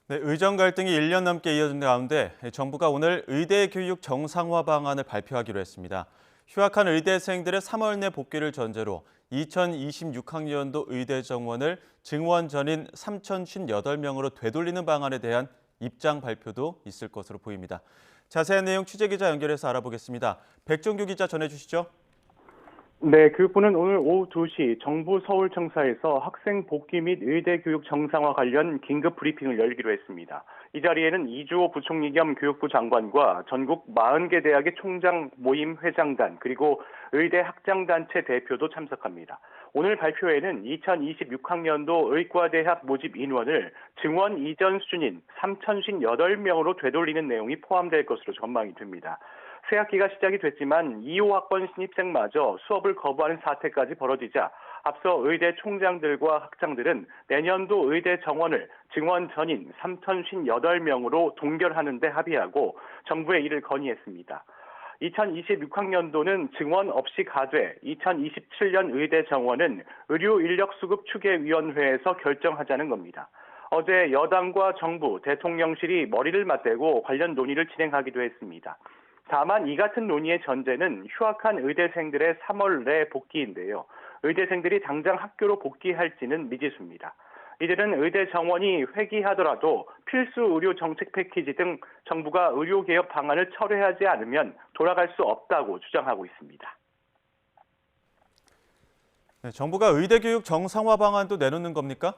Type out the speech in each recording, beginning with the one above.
네, 의정 갈등이 1년 넘게 이어진 가운데 정부가 오늘 의대 교육 정상화 방안을 발표하기로 했습니다. 휴학한 의대생들의 3월 내 복귀를 전제로 2026학년도 의대 정원을 증원 전인 3,058명으로 되돌리는 방안에 대한 입장 발표도 있을 것으로 보입니다. 자세한 내용 취재기자 연결해서 알아보겠습니다. 백종규 기자 전해주시죠. 네, 교육부는 오늘 오후 2시 정부 서울청사에서 학생 복귀 및 의대 교육 정상화 관련 긴급 브리핑을 열기로 했습니다. 이 자리에는 이주호 부총리 겸 교육부 장관과 전국 40개 대학의 총장 모임 회장단 그리고 의대 학장단체 대표도 참석합니다. 오늘 발표에는 2026학년도 의과대학 모집 인원을 증원 이전 수준인 3,058명으로 되돌리는 내용이 포함될 것으로 전망이 됩니다. 새학기가 시작이 됐지만 2호학번 신입생마저 수업을 거부하는 사태까지 벌어지자 앞서 의대 총장들과 학장들은 내년도 의대 정원을 증원 전인 3,058명으로 동결하는 데 합의하고 정부에 이를 건의했습니다. 2026학년도는 증원 없이 가되 2027년 의대 정원은 의료인력수급추계위원회에서 결정하자는 겁니다. 어제 여당과 정부, 대통령실이 머리를 맞대고 관련 논의를 진행하기도 했습니다. 다만 이 같은 논의의 전제는 휴학한 의대생들의 3월 내 복귀인데요. 의대생들이 당장 학교로 복귀할지는 미지수입니다. 이들은 의대 정원이 회귀하더라도 필수 의료 정책 패키지 등 정부가 의료개혁 방안을 철회하지 않으면 돌아갈 수 없다고 주장하고 있습니다. 네, 정부가 의대 교육 정상화 방안도 내놓는 겁니까?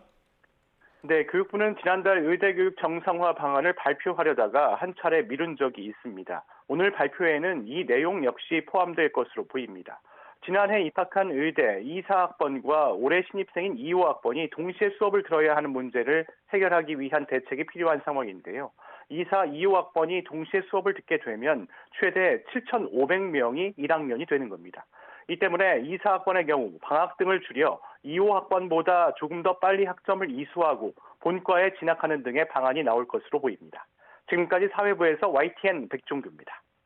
네, 교육부는 지난달 의대교육 정상화 방안을 발표하려다가 한 차례 미룬 적이 있습니다. 오늘 발표에는 이 내용 역시 포함될 것으로 보입니다. 지난해 입학한 의대 2, 4학번과 올해 신입생인 2, 5학번이 동시에 수업을 들어야 하는 문제를 해결하기 위한 대책이 필요한 상황인데요. 2, 4, 2, 5학번이 동시에 수업을 듣게 되면 최대 7,500명이 1학년이 되는 겁니다. 이 때문에 2, 4학번의 경우 방학 등을 줄여 2, 5학번보다 조금 더 빨리 학점을 이수하고 본과에 진학하는 등의 방안이 나올 것으로 보입니다. 지금까지 사회부에서 YTN 백종규입니다.